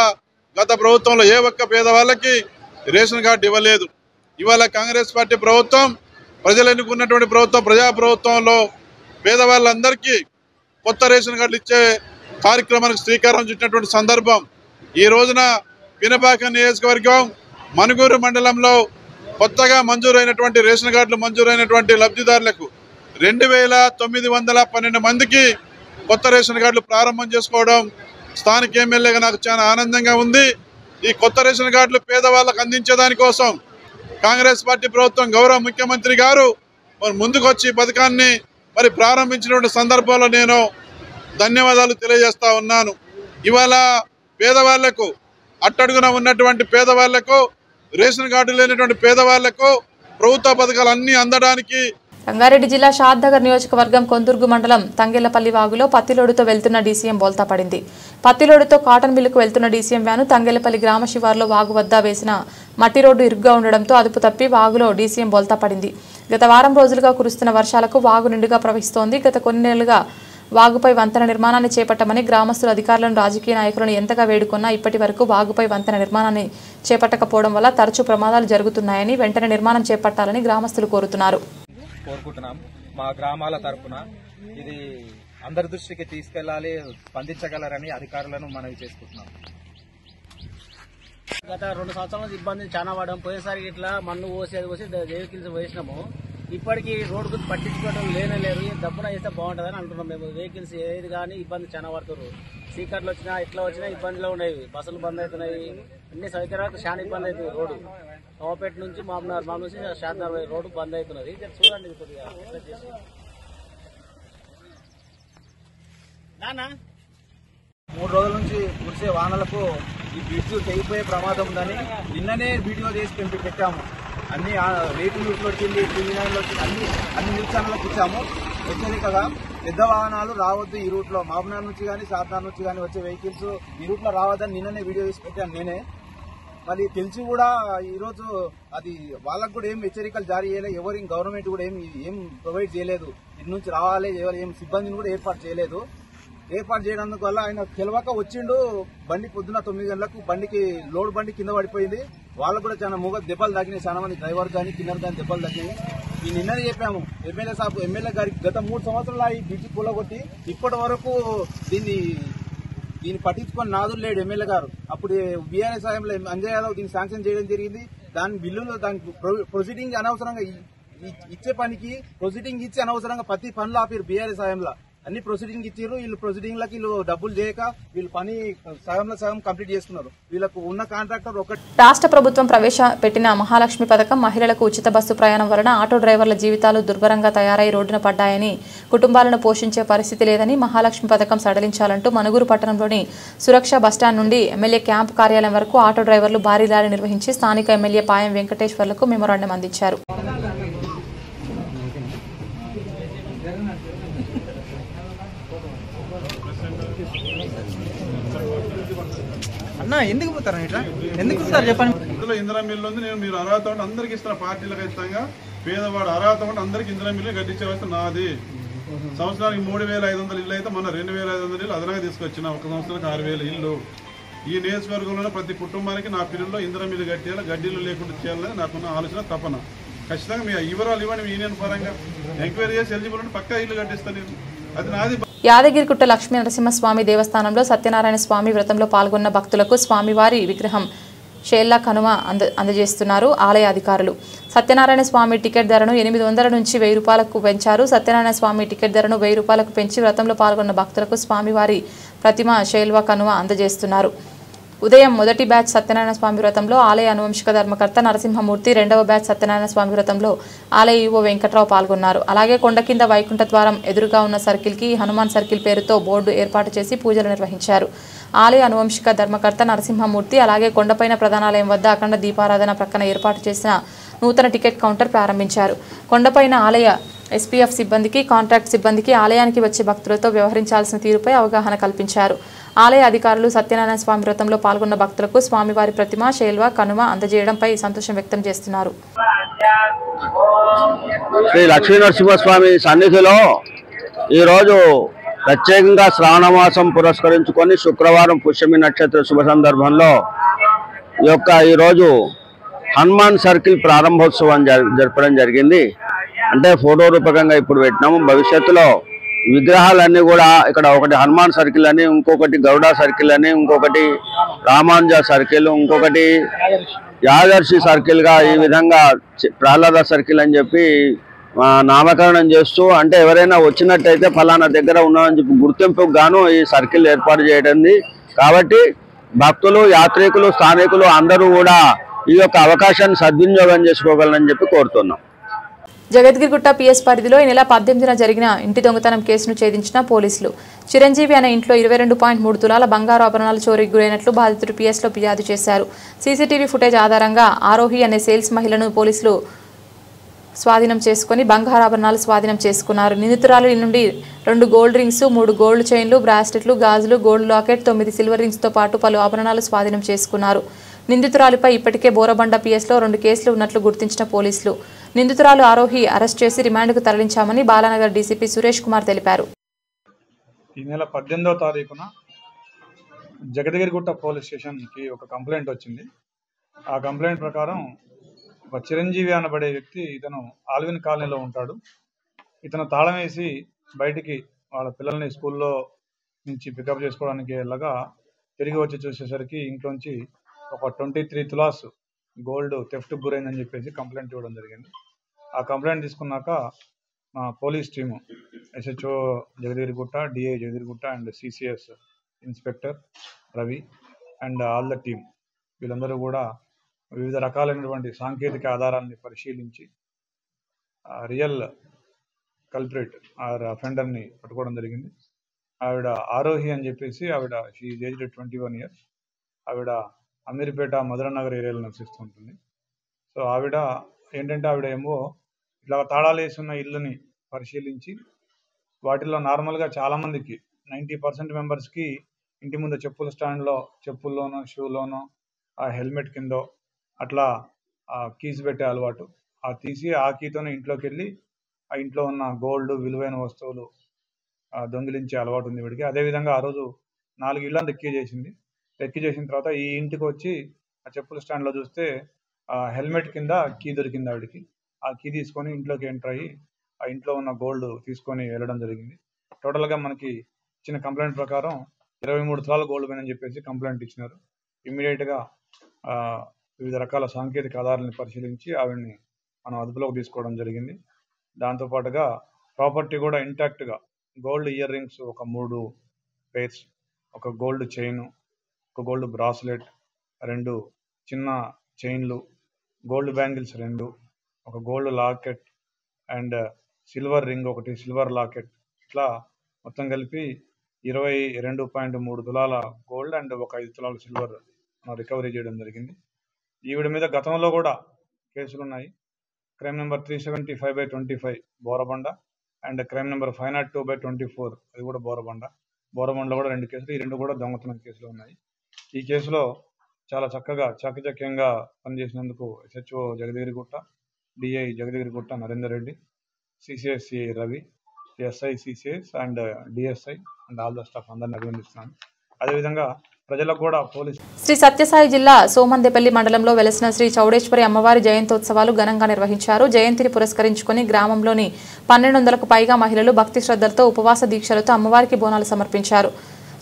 గత ప్రభుత్వంలో ఏ ఒక్క పేదవాళ్ళకి రేషన్ కార్డు ఇవ్వలేదు. ఇవాళ కాంగ్రెస్ పార్టీ ప్రభుత్వం, ప్రజలు ఎన్నుకున్నటువంటి ప్రభుత్వం, ప్రజా ప్రభుత్వంలో పేదవాళ్ళందరికీ కొత్త రేషన్ కార్డులు ఇచ్చే కార్యక్రమానికి శ్రీకారం చుట్టినటువంటి సందర్భం. ఈ రోజున పినపాక నియోజకవర్గం మనుగూరు మండలంలో కొత్తగా మంజూరైనటువంటి రేషన్ కార్డులు మంజూరైనటువంటి లబ్ధిదారులకు 2912 మందికి కొత్త రేషన్ కార్డులు ప్రారంభం చేసుకోవడం స్థానిక ఎమ్మెల్యేగా నాకు చాలా ఆనందంగా ఉంది. ఈ కొత్త రేషన్ కార్డులు పేదవాళ్ళకు అందించేదానికోసం కాంగ్రెస్ పార్టీ ప్రభుత్వం, గౌరవ ముఖ్యమంత్రి గారు మరి ముందుకొచ్చి పథకాన్ని మరి ప్రారంభించినటువంటి సందర్భంలో నేను ధన్యవాదాలు తెలియజేస్తా ఉన్నాను. ఇవాళ పేదవాళ్లకు, అట్టడుగున ఉన్నటువంటి పేదవాళ్లకు, రేషన్ కార్డు లేనటువంటి పేదవాళ్లకు ప్రభుత్వ పథకాలు అన్నీ అందడానికి రంగారెడ్డి జిల్లా షాద్నగర్ నియోజకవర్గం కొందుర్గు మండలం తంగెళ్లపల్లి వాగులో పత్తిలోడుతో వెళ్తున్న డీసీఎం బోల్తా పడింది. పత్తిలోడుతో కాటన్ మిల్లుకు వెళ్తున్న డీసీఎం వ్యాను తంగెళ్లపల్లి గ్రామ శివారులో వాగు వద్ద వేసిన మట్టి రోడ్డు ఇరుగ్గా ఉండడంతో అదుపు తప్పి వాగులో డీసీఎం బోల్తా పడింది. గత వారం రోజులుగా కురుస్తున్న వర్షాలకు వాగు నిండుగా ప్రవహిస్తోంది. గత కొన్ని నెలలుగా వాగుపై వంతెన నిర్మాణాన్ని చేపట్టమని గ్రామస్తులు అధికారులను, రాజకీయ నాయకులను ఎంతగా వేడుకున్నా ఇప్పటి వరకు వాగుపై వంతెన నిర్మాణాన్ని చేపట్టకపోవడం వల్ల తరచూ ప్రమాదాలు జరుగుతున్నాయని, వెంటనే నిర్మాణం చేపట్టాలని గ్రామస్తులు కోరుతున్నారు. మా గ్రామాల తరఫున ఇది అందరి దృష్టికి తీసుకెళ్లాలి, స్పందించగలరని అధికారులను మనవి చేసుకుంటున్నాం. గత 2 సంవత్సరాల నుంచి ఇబ్బంది చాలా పడడం. పోయేసరికి ఇట్లా మన్ను పోసి అది పోసి వెహికల్స్ వేసినాము. ఇప్పటికీ రోడ్డు గురించి పట్టించుకోవడం లేరు. దబ్బున వేస్తే బాగుంటుందని అంటున్నాం మేము. వెహికల్స్ ఏది కానీ ఇబ్బంది చాలా పడుతున్నారు. సీకర్లు వచ్చినా ఇట్లా వచ్చినా ఇబ్బందులు ఉన్నాయి. బస్సులు బంద్ అవుతున్నాయి. అన్ని సౌకర్యాలకు చాలా ఇబ్బంది అవుతుంది. రోడ్డు నవాపేట నుంచి మామూలు నుంచి శాంతార్ రోడ్డు బంద్ అవుతున్నది. చూడండి కొద్దిగా చేసి 3 రోజుల నుంచి కురిసే వానలకు ఈ బ్రిడ్జ్ తెగిపోయే ప్రమాదం ఉందని నిన్ననే వీడియో చేసి పెట్టాము. అన్ని రేటింగ్ న్యూస్లో వచ్చింది, టీవీ 9లో వచ్చింది, అన్ని న్యూస్ ఛానళ్ళకి ఇచ్చాము. హెచ్చరికగా పెద్ద వాహనాలు రావద్దు ఈ రూట్లో, మహబూబ్నగర్ నుంచి కానీ శాంతార్ నుంచి కానీ వచ్చే వెహికల్స్ ఈ రూట్లో రావద్దని నిన్ననే వీడియో చేసి పెట్టాను నేనే. మరి తెలిసి కూడా ఈరోజు అది వాళ్ళకు కూడా ఏం హెచ్చరికలు జారీ చేయలేదు. ఎవరు గవర్నమెంట్ కూడా ఏం ప్రొవైడ్ చేయలేదు. ఇటు నుంచి రావాలి, ఎవరు ఏం సిబ్బందిని కూడా ఏర్పాటు చేయలేదు. ఏర్పాటు చేయడానికి వల్ల ఆయన తెలియక వచ్చిండు. బండి పొద్దున 9 గంటలకు లోడ్ బండి కింద పడిపోయింది. వాళ్ళకు కూడా చాలా దెబ్బలు తగ్గినాయి. చాలా మంది డ్రైవర్ కానీ కిన్నర్ కానీ దెబ్బలు తగ్గినాయి. ఈ నిన్ననే చెప్పాము ఎమ్మెల్యే గారికి. గత 3 సంవత్సరాలు ఈ బ్రిడ్జి కూలగొట్టి ఇప్పటి వరకు దీన్ని పట్టించుకొని నాదులు లేడు ఎమ్మెల్యే గారు. అప్పుడు బీఆర్ఎస్ హయాంలో అంజయ్ యాదవ్ దీన్ని శాంక్షన్ చేయడం జరిగింది. దాని బిల్లులో దానికి ప్రొసీడింగ్ అనవసరంగా ఇచ్చే పనికి ప్రొసీడింగ్ ఇచ్చి అనవసరంగా ప్రతి పనులు ఆపారు బీఆర్ఎస్ హయాంలో. అన్ని ప్రొసీడింగ్ ఇచ్చారు. వీళ్ళు ప్రొసీడింగ్లకి డబ్బులు చేయక వీళ్ళు పని సగం కంప్లీట్ చేసుకున్నారు. వీళ్ళకు ఉన్న కాంట్రాక్టర్ రాష్ట్ర ప్రభుత్వం ప్రవేశపెట్టిన మహాలక్ష్మి పథకం మహిళలకు ఉచిత బస్సు ప్రయాణం వలన ఆటో డ్రైవర్ల జీవితాలు దుర్భరంగా తయారై రోడ్డున పడ్డాయని, కుటుంబాలను పోషించే పరిస్థితి లేదని, మహాలక్ష్మి పథకం సడలించాలంటూ మనుగురు పట్టణంలోని సురక్ష బస్టాండ్ నుండి ఎమ్మెల్యే క్యాంపు కార్యాలయం వరకు ఆటో డ్రైవర్లు భారీ ర్యాలీ నిర్వహించి స్థానిక ఎమ్మెల్యే పాయం వెంకటేశ్వర్లకు మెమోరాండం అందించారు. ఎందుకు పోతారు ఎందుకు సార్ చెప్పండి. ఇందులో ఇందిరా మిల్లు ఉంది. మీరు అర్హత ఉంటే అందరికి ఇస్తాను, పార్టీలకు ఇస్తాగా. పేదవాడు అర్హత ఉంటే అందరికి ఇందిరా మిల్లు కట్టించే వ్యవస్థ నాది. సంవత్సరానికి 3,500 ఇల్లు అయితే మన 2,500 ఇల్లు అదనంగా తీసుకొచ్చిన. ఒక సంవత్సరానికి 6,000 ఇల్లు. ఈ నియోజకవర్గంలోనే ప్రతి కుటుంబానికి నా పిల్లల్లో ఇందిరా మిల్లు కట్టేయాలి, గడ్డీలు లేకుండా చేయాలని నాకున్న ఆలోచన, తపన. ఖచ్చితంగా మీ వివరాలు ఇవ్వండి. మీ యూనియన్ పరంగా ఎంక్వైరీ చేసి ఎలిజిబుల్ ఉంటే పక్కా ఇల్లు కట్టిస్తాను నేను. అది నాది. యాదగిరిగుట్ట లక్ష్మీ నరసింహస్వామి దేవస్థానంలో సత్యనారాయణ స్వామి వ్రతంలో పాల్గొన్న భక్తులకు స్వామివారి విగ్రహం షేల్లా కనుమ అందజేస్తున్నారు ఆలయ అధికారులు. సత్యనారాయణ స్వామి టికెట్ ధరను 800 నుంచి 1000 రూపాయలకు పెంచారు. సత్యనారాయణ స్వామి టికెట్ ధరను 1000 రూపాయలకు పెంచి వ్రతంలో పాల్గొన్న భక్తులకు స్వామివారి ప్రతిమ షేల్వా కనుమ అందజేస్తున్నారు. ఉదయం మొదటి బ్యాచ్ సత్యనారాయణ స్వామి వ్రతంలో ఆలయ అనువంశిక ధర్మకర్త నరసింహమూర్తి, రెండవ బ్యాచ్ సత్యనారాయణ స్వామి వ్రతంలో ఆలయ ఈవో వెంకట్రావు పాల్గొన్నారు. అలాగే కొండ కింద వైకుంఠ ద్వారం ఎదురుగా ఉన్న సర్కిల్కి హనుమాన్ సర్కిల్ పేరుతో బోర్డు ఏర్పాటు చేసి పూజలు నిర్వహించారు. ఆలయ అనువంశిక ధర్మకర్త నరసింహమూర్తి అలాగే కొండపైన ప్రధానాలయం వద్ద అఖండ దీపారాధన ప్రక్కన ఏర్పాటు చేసిన నూతన టికెట్ కౌంటర్ ప్రారంభించారు. కొండపైన ఆలయ ఎస్పీఎఫ్ సిబ్బందికి, కాంట్రాక్ట్ సిబ్బందికి ఆలయానికి వచ్చే భక్తులతో వ్యవహరించాల్సిన తీరుపై అవగాహన కల్పించారు. ఆలయ అధికారులు సత్యనారాయణ స్వామి వ్రతంలో పాల్గొన్న భక్తులకు స్వామివారి ప్రతిమ షేల్వా కనుమ అందజేయడంపై సంతోషం వ్యక్తం చేస్తున్నారు. శ్రీ లక్ష్మీ నరసింహస్వామి సన్నిధిలో ఈరోజు ప్రత్యేకంగా శ్రావణమాసం పురస్కరించుకొని శుక్రవారం పుష్యమి నక్షత్ర శుభ సందర్భంలో ఈరోజు హనుమాన్ సర్కిల్ ప్రారంభోత్సవం జరపడం జరిగింది. అంటే ఫోటో రూపకంగా ఇప్పుడు పెట్టినాము. భవిష్యత్తులో విగ్రహాలన్నీ కూడా ఇక్కడ ఒకటి హనుమాన్ సర్కిల్ అని, ఇంకొకటి గౌడ సర్కిల్ అని, ఇంకొకటి రామానుజ సర్కిల్, ఇంకొకటి యాదర్శి సర్కిల్గా ఈ విధంగా ప్రహ్లాద సర్కిల్ అని చెప్పి నామకరణం చేస్తూ, అంటే ఎవరైనా వచ్చినట్టయితే ఫలానా దగ్గర ఉన్నామని చెప్పి గుర్తింపుకు గాను ఈ సర్కిల్ ఏర్పాటు చేయడండి. కాబట్టి భక్తులు, యాత్రికులు, స్థానికులు అందరూ కూడా ఈ యొక్క అవకాశాన్ని సద్వినియోగం చేసుకోగలరని చెప్పి కోరుతున్నాం. జగద్గిరిగుట్ట పిఎస్ పరిధిలో ఈ నెల 18న జరిగిన ఇంటి దొంగతనం కేసును ఛేదించిన పోలీసులు. చిరంజీవి అనే ఇంట్లో 22.3 తులాల బంగారు ఆభరణాలు చోరీకి గురైనట్లు బాధితుడు పిఎస్లో ఫిర్యాదు చేశారు. సీసీటీవీ ఫుటేజ్ ఆధారంగా ఆరోహి అనే సేల్స్ మహిళను పోలీసులు స్వాధీనం చేసుకుని బంగారాభరణాలు స్వాధీనం చేసుకున్నారు. నిందితురాలు నుండి 2 గోల్డ్ రింగ్స్, 3 గోల్డ్ చైన్లు, బ్రాస్లెట్లు, గాజులు, గోల్డ్ లాకెట్, 9 సిల్వర్ రింగ్స్తో పాటు పలు ఆభరణాలు స్వాధీనం చేసుకున్నారు. నిందితురాలిపై ఇప్పటికే బోరబండ పిఎస్లో 2 కేసులు ఉన్నట్లు గుర్తించిన పోలీసులు నిందితురాలు ఆరోహి అరెస్ట్ చేసి రిమాండ్కు తరలించామని బాలానగర్ డీసీపీ సురేష్ కుమార్ తెలిపారు. ఈ నెల 18వ తారీఖున జగద్గిరిగుట్ట పోలీస్ స్టేషన్కి ఒక కంప్లైంట్ వచ్చింది. ఆ కంప్లైంట్ ప్రకారం ఒక చిరంజీవి అనబడే వ్యక్తి, ఇతను ఆల్విన్ కాలనీలో ఉంటాడు. ఇతను తాళం వేసి బయటికి వాళ్ళ పిల్లల్ని స్కూల్లో నుంచి పికప్ చేసుకోవడానికి వెళ్ళగా తిరిగి వచ్చి చూసేసరికి ఇంట్లోంచి ఒక 23 తులాస్ గోల్డ్ థెఫ్ట్ గురైందని చెప్పేసి కంప్లైంట్ ఇవ్వడం జరిగింది. ఆ కంప్లైంట్ తీసుకున్నాక మా police team SHO Jagadgirigutta, DI Jagadgirigutta and CCS inspector Ravi and all the team వీళ్ళందరూ కూడా వివిధ రకాలైనటువంటి సాంకేతిక ఆధారాన్ని పరిశీలించి రియల్ కల్ప్రిట్ ఆర్ అఫెండర్ని పట్టుకోవడం జరిగింది. ఆవిడ ఆరోహి అని చెప్పేసి ఆవిడ షీ ఏజ్డ్ 21 years. ఆవిడ అమీర్పేట మధురనగర్ ఏరియాలో నివసిస్తుంటుంది. సో ఆవిడ ఏంటంటే ఆవిడ ఏమో ఇట్లా తాళాలు వేసున్న ఇల్లుని పరిశీలించి వాటిల్లో నార్మల్గా చాలామందికి 90% మెంబర్స్కి ఇంటి ముందు చెప్పుల స్టాండ్లో చెప్పుల్లోనో షూలోనో ఆ హెల్మెట్ కిందో అట్లా కీస్ పెట్టే అలవాటు. తీసి ఆ కీతోనే ఇంట్లోకి వెళ్ళి ఆ ఇంట్లో ఉన్న గోల్డ్ విలువైన వస్తువులు దొంగిలించే అలవాటు ఉంది వీడికి. అదేవిధంగా ఆ రోజు 4 ఇళ్ళని రెక్కి చేసిన తర్వాత ఈ ఇంటికి వచ్చి ఆ చెప్పుల స్టాండ్లో చూస్తే హెల్మెట్ కింద కీ దొరికింది ఆవిడికి. ఆ కీ తీసుకొని ఇంట్లోకి ఎంటర్ అయ్యి ఆ ఇంట్లో ఉన్న గోల్డ్ తీసుకొని వెళ్ళడం జరిగింది. టోటల్గా మనకి ఇచ్చిన కంప్లైంట్ ప్రకారం 23 తులాల గోల్డ్ పోయిందని చెప్పేసి కంప్లైంట్ ఇచ్చినారు. ఇమ్మీడియట్గా వివిధ రకాల సాంకేతిక ఆధారాలను పరిశీలించి ఆవిడని మనం అదుపులోకి తీసుకోవడం జరిగింది. దాంతోపాటుగా ప్రాపర్టీ కూడా ఇంటాక్ట్గా గోల్డ్ ఇయర్ రింగ్స్ ఒక 3 pairs, ఒక గోల్డ్ చైన్, ఒక గోల్డ్ బ్రాస్లెట్, 2 చిన్న చైన్లు, గోల్డ్ బ్యాంగిల్స్ 2, ఒక gold locket and silver ring ఒకటి, సిల్వర్ లాకెట్, ఇట్లా మొత్తం కలిపి 22.3 తులాల గోల్డ్ అండ్ ఒక 5 తులాల సిల్వర్ రికవరీ చేయడం జరిగింది. ఈవిడ మీద గతంలో కూడా కేసులు ఉన్నాయి. Crime number 375/25 Borabanda and crime number 502/24 అది కూడా బోరబండలో కూడా 2 కేసులు. ఈ 2 కూడా దొంగతనం కేసులు ఉన్నాయి. ఈ కేసులో చాలా చక్కగా చాకచక్యంగా పనిచేసినందుకు SHO Jagadgirigutta, DI Jagadgirigutta Narender Reddy, CCS Ravi, SI CCS and DSI and all the staff అందరిని అభినందిస్తున్నాను. అదేవిధంగా ప్రజలకు కూడా పోలీసు శ్రీ సత్యసాయి జిల్లా సోమందేపల్లి మండలంలో వెలసిన శ్రీ చౌడేశ్వరి అమ్మవారి జయంతోత్సవాలు ఘనంగా నిర్వహించారు. జయంతిని పురస్కరించుకుని గ్రామంలోని 1200కు పైగా మహిళలు భక్తి శ్రద్ధలతో ఉపవాస దీక్షలతో అమ్మవారికి బోనాలు సమర్పించారు.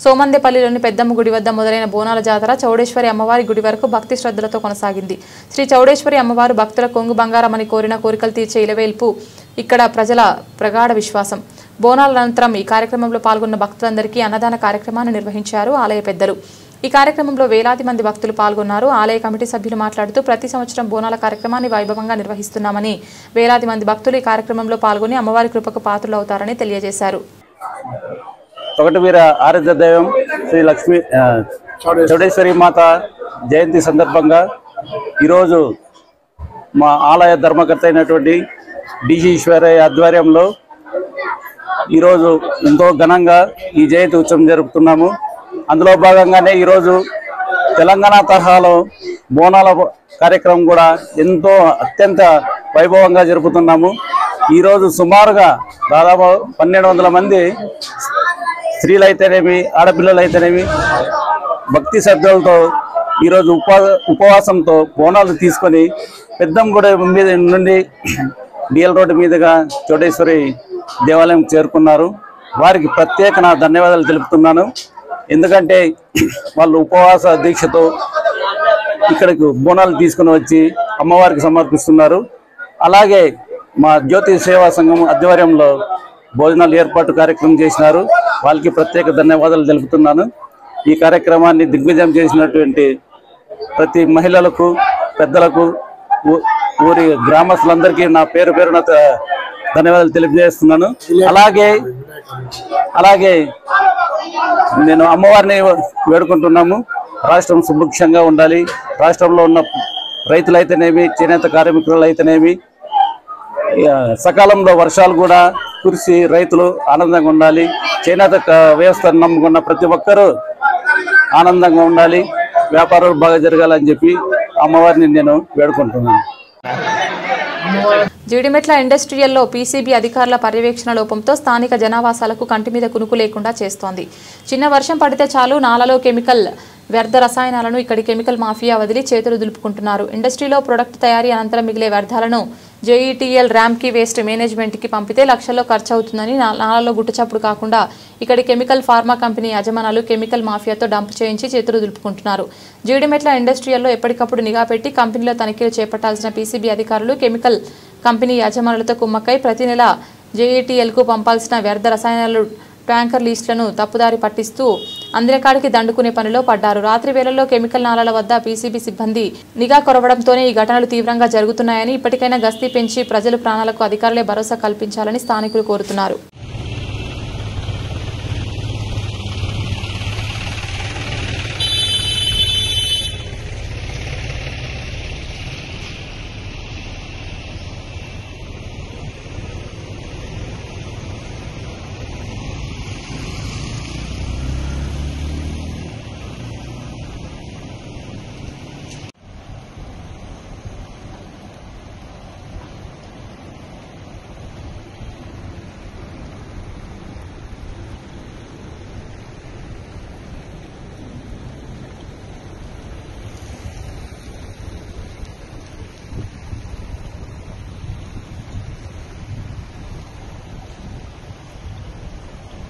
సోమందేపల్లిలోని పెద్దమ్మ గుడి వద్ద మొదలైన బోనాల జాతర చౌడేశ్వరి అమ్మవారి గుడి వరకు భక్తి శ్రద్ధలతో కొనసాగింది. శ్రీ చౌడేశ్వరి అమ్మవారు భక్తుల కొంగు బంగారమని కోరిన కోరికలు తీర్చే ఇలవేల్పు ఇక్కడ ప్రజల ప్రగాఢ విశ్వాసం. బోనాల అనంతరం ఈ కార్యక్రమంలో పాల్గొన్న భక్తులందరికీ అన్నదాన కార్యక్రమాన్ని నిర్వహించారు ఆలయ పెద్దలు. ఈ కార్యక్రమంలో వేలాది మంది భక్తులు పాల్గొన్నారు. ఆలయ కమిటీ సభ్యులు మాట్లాడుతూ ప్రతి సంవత్సరం బోనాల కార్యక్రమాన్ని వైభవంగా నిర్వహిస్తున్నామని, వేలాది మంది భక్తులు ఈ కార్యక్రమంలో పాల్గొని అమ్మవారి కృపకు పాత్రులవుతారని తెలియజేశారు. ఒకటి వీర ఆరాధ్య దైవం శ్రీ లక్ష్మీ చౌడేశ్వరి మాత జయంతి సందర్భంగా ఈరోజు మా ఆలయ ధర్మకర్త అయినటువంటి DC ఈశ్వరయ్య ఆధ్వర్యంలో ఈరోజు ఎంతో ఘనంగా ఈ జయంతి ఉత్సవం జరుపుతున్నాము. అందులో భాగంగానే ఈరోజు తెలంగాణ తరహాలో బోనాల కార్యక్రమం కూడా ఎంతో అత్యంత వైభవంగా జరుపుతున్నాము. ఈరోజు సుమారుగా దాదాపు 1200 మంది స్త్రీలైతేనేమి ఆడపిల్లలైతేనేమి భక్తి శ్రద్ధలతో ఈరోజు ఉపవాసంతో బోనాలు తీసుకొని పెద్దంగుడి మీద నుండి DL రోడ్డు మీదుగా చౌడేశ్వరి దేవాలయం చేరుకున్నారు. వారికి ప్రత్యేక నా ధన్యవాదాలు తెలుపుతున్నాను. ఎందుకంటే వాళ్ళు ఉపవాస దీక్షతో ఇక్కడికి బోనాలు తీసుకుని వచ్చి అమ్మవారికి సమర్పిస్తున్నారు. అలాగే మా జ్యోతి సేవా సంఘం ఆధ్వర్యంలో భోజనాలు ఏర్పాటు కార్యక్రమం చేసినారు. వాళ్ళకి ప్రత్యేక ధన్యవాదాలు తెలుపుతున్నాను. ఈ కార్యక్రమాన్ని దిగ్విజయం చేసినటువంటి ప్రతి మహిళలకు, పెద్దలకు, ఊరి గ్రామస్తులందరికీ నా పేరున ధన్యవాదాలు తెలియజేస్తున్నాను. అలాగే నేను అమ్మవారిని వేడుకుంటున్నాము. రాష్ట్రం సుభిక్షంగా ఉండాలి. రాష్ట్రంలో ఉన్న రైతులైతేనేమి, చేనేత కార్మికులు అయితేనేమి సకాలంలో వర్షాలు కూడా కురిసి రైతులు ఆనందంగా ఉండాలి. చేనేత వ్యవస్థను నమ్ముకున్న ప్రతి ఒక్కరూ ఆనందంగా ఉండాలి. వ్యాపారాలు బాగా జరగాలని చెప్పి అమ్మవారిని నేను వేడుకుంటున్నాను. జీడిమెట్ల ఇండస్ట్రియల్లో పీసీబీ అధికారుల పర్యవేక్షణ లోపంతో స్థానిక జనావాసాలకు కంటి మీద కునుకు లేకుండా చేస్తోంది. చిన్న వర్షం పడితే చాలు నాలలో కెమికల్ వ్యర్థ రసాయనాలను ఇక్కడి కెమికల్ మాఫియా వదిలి చేతులు దులుపుకుంటున్నారు. ఇండస్ట్రీలో ప్రొడక్ట్ తయారీ అనంతరం మిగిలే వ్యర్థాలను జేఈటీఎల్ ర్యాంకీ వేస్ట్ మేనేజ్మెంట్కి పంపితే లక్షల్లో ఖర్చు అవుతుందని నాలలో గుట్టచప్పుడు కాకుండా ఇక్కడి కెమికల్ ఫార్మా కంపెనీ యజమానులు కెమికల్ మాఫియాతో డంప్ చేయించి చేతులు దులుపుకుంటున్నారు. జీడిమెట్ల ఇండస్ట్రియల్లో ఎప్పటికప్పుడు నిఘా పెట్టి కంపెనీలో తనిఖీలు చేపట్టాల్సిన పీసీబీ అధికారులు కెమికల్ కంపెనీ యజమానులతో కుమ్మక్కై ప్రతి నెల జేఈటీఎల్కు పంపాల్సిన వ్యర్థ రసాయనాలు ట్యాంకర్ లిస్టులను తప్పుదారి పట్టిస్తూ అందినకాడికి దండుకునే పనిలో పడ్డారు. రాత్రి వేళల్లో కెమికల్ నాలాల వద్ద పీసీబీ సిబ్బంది నిఘా కొరవడంతోనే ఈ ఘటనలు తీవ్రంగా జరుగుతున్నాయని, ఇప్పటికైనా గస్తీ పెంచి ప్రజల ప్రాణాలకు అధికారులే భరోసా కల్పించాలని స్థానికులు కోరుతున్నారు.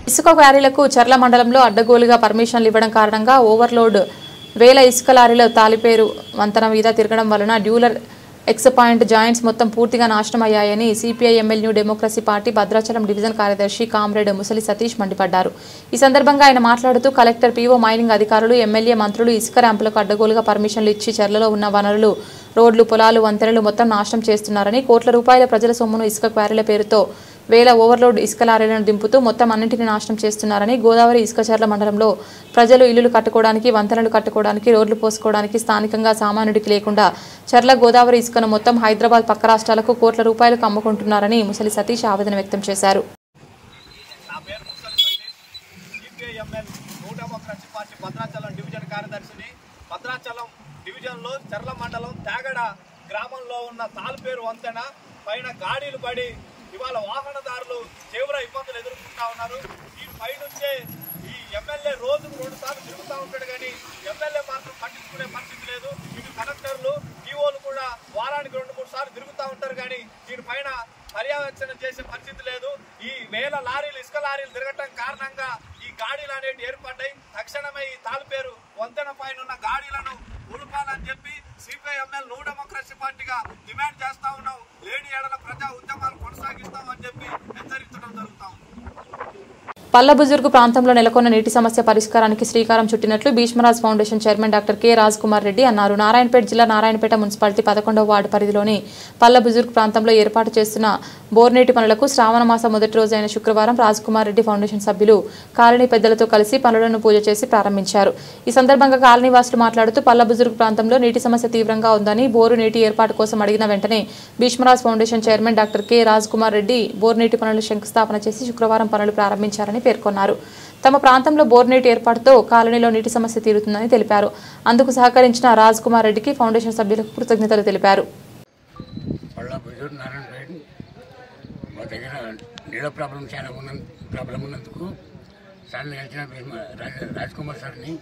ఇసుక క్వారీలకు చర్ల మండలంలో అడ్డగోలుగా పర్మిషన్లు ఇవ్వడం కారణంగా ఓవర్లోడ్ వేల ఇసుక లారీల తాలిపేరు వంతెన మీద తిరగడం వలన డ్యూలర్ ఎక్స్ పాయింట్ జాయింట్స్ మొత్తం పూర్తిగా నాశనం అయ్యాయని CPI ML new democracy party Bhadrachalam division కార్యదర్శి కామ్రేడ్ ముసలి సతీష్ మండిపడ్డారు. ఈ సందర్భంగా ఆయన మాట్లాడుతూ కలెక్టర్ పీఓ మైనింగ్ అధికారులు ఎమ్మెల్యే మంత్రులు ఇసుక ర్యాంపులకు అడ్డగోలుగా పర్మిషన్లు ఇచ్చి చర్లలో ఉన్న వనరులు రోడ్లు పొలాలు వంతెనలు మొత్తం నాశనం చేస్తున్నారని, కోట్ల రూపాయల ప్రజల సొమ్మును ఇసుక క్వారీల పేరుతో వేల ఓవర్లోడ్ ఇసుక లారీలను దింపుతూ మొత్తం అన్నింటినీ నాశనం చేస్తున్నారని, గోదావరి ఇసుక చర్ల మండలంలో ప్రజలు ఇల్లులు కట్టుకోవడానికి, వంతెనలు కట్టుకోవడానికి, రోడ్లు పోసుకోవడానికి స్థానికంగా సామాన్యుడికి లేకుండా చర్ల గోదావరి ఇసుకను మొత్తం హైదరాబాద్ పక్క రాష్ట్రాలకు కోట్ల రూపాయలకు అమ్ముకుంటున్నారని ముసలి సతీష్ ఆవేదన వ్యక్తం చేశారు. భద్రాచలం డివిజన్లో చర్ల మండలం తేగడ గ్రామంలో ఉన్న తాల్పేరు వంతెన పైన గాడీలు పడి ఇవాళ వాహనదారులు తీవ్ర ఇబ్బందులు ఎదుర్కొంటా ఉన్నారు. ఈ పైనుంచే ఈ ఎమ్మెల్యే రోజుకు 2 సార్లు తిరుగుతూ ఉంటాడు, కానీ ఎమ్మెల్యే మాత్రం పట్టించుకునే పరిస్థితి లేదు. ఇటు కలెక్టర్లు ఈఓలు కూడా వారానికి 2-3 సార్లు తిరుగుతూ ఉంటారు, కానీ దీనిపైన పర్యవేక్షణ చేసే పరిస్థితి లేదు. ఈ వేల లారీలు ఇసుక లారీలు తిరగటం కారణంగా ఈ గాడీలు అనేవి ఏర్పడ్డాయి. తక్షణమే ఈ తాల్పేరు వంతెన పైన ఉన్న గాడీలను ఉలుపాలని చెప్పి సిపిఐ ఎంఎల్ న్యూ డెమోక్రసీ పార్టీగా డిమాండ్ చేస్తా ఉన్నాం. లేని ఏడల ప్రజా ఉద్యమాలు కొనసాగిస్తామని చెప్పి హెచ్చరించడం జరుగుతాం. పల్లబుజుర్గు ప్రాంతంలో నెలకొన్న నీటి సమస్య పరిష్కారానికి శ్రీకారం చుట్టినట్లు Bheeshmaraj foundation chairman doctor K Raj Kumar Reddy అన్నారు. నారాయణపేట జిల్లా నారాయణపేట మున్సిపాలిటీ 11వ వార్డు పరిధిలోని పల్లబుజుర్గు ప్రాంతంలో ఏర్పాటు చేస్తున్న బోర్నీటి పనులకు శ్రావణ మాసం మొదటి రోజు అయిన శుక్రవారం రాజ్ కుమార్ రెడ్డి ఫౌండేషన్ సభ్యులు కాలనీ పెద్దలతో కలిసి పనులను పూజ చేసి ప్రారంభించారు. ఈ సందర్భంగా కాలనీ వాసులు మాట్లాడుతూ పల్లబుజుర్గు ప్రాంతంలో నీటి సమస్య తీవ్రంగా ఉందని, బోరు నీటి ఏర్పాటు కోసం అడిగిన వెంటనే Bheeshmaraj foundation chairman doctor K Raj Kumar Reddy బోర్నీటి పనులు శంకుస్థాపన చేసి శుక్రవారం పనులు ప్రారంభించారని పేర్కొన్నారు. తమ ప్రాంతంలో బోర్నీటి ఏర్పాటుతో కాలనీలో నీటి సమస్య తీరుతుందని తెలిపారు. అందుకు సహకరించిన రాజ్ కుమార్ రెడ్డికి ఫౌండేషన్ సభ్యులకు కృతజ్ఞతలు తెలిపారు. మా దగ్గర నీళ్ళ ప్రాబ్లం చాలా ప్రాబ్లం ఉన్నందుకు సార్ని కలిసిన రాజ్ కుమార్ సార్ని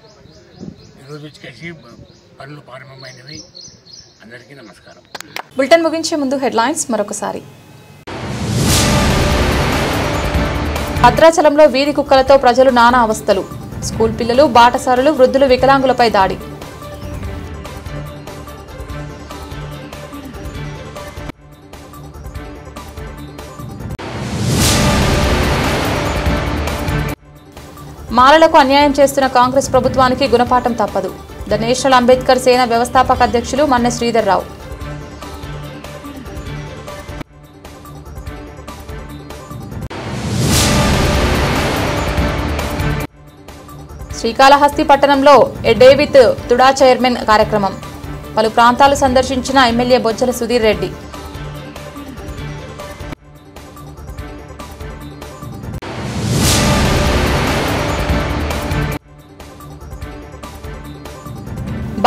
ఈరోజు వచ్చి కలిసి పనులు ప్రారంభమైనవి. అందరికీ నమస్కారం. బులెటిన్ ముగించే ముందు హెడ్లైన్స్ మరొకసారి. భద్రాచలంలో వీధి కుక్కలతో ప్రజలు నానా అవస్థలు. స్కూల్ పిల్లలు, బాటసారులు, వృద్ధులు, వికలాంగులపై దాడి. మాలలకు అన్యాయం చేస్తున్న కాంగ్రెస్ ప్రభుత్వానికి గుణపాఠం తప్పదు. ద నేషనల్ అంబేద్కర్ సేన వ్యవస్థాపక అధ్యక్షులు మన్నె శ్రీధర్ రావు. శ్రీకాళహస్తి పట్టణంలో ఏ డే విత్ తుడా చైర్మన్ కార్యక్రమం. పలు ప్రాంతాలు సందర్శించిన ఎమ్మెల్యే బొజ్జల సుధీర్ రెడ్డి.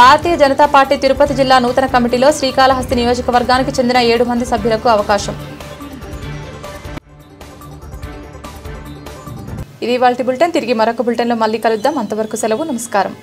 భారతీయ జనతా పార్టీ తిరుపతి జిల్లా నూతన కమిటీలో శ్రీకాళహస్తి నియోజకవర్గానికి చెందిన 7 మంది సభ్యులకు అవకాశం. ఇది ఇవాల్టి బులెటిన్. తిరిగి మరొక బులెటిన్లో మళ్ళీ కలుద్దాం. అంతవరకు సెలవు. నమస్కారం.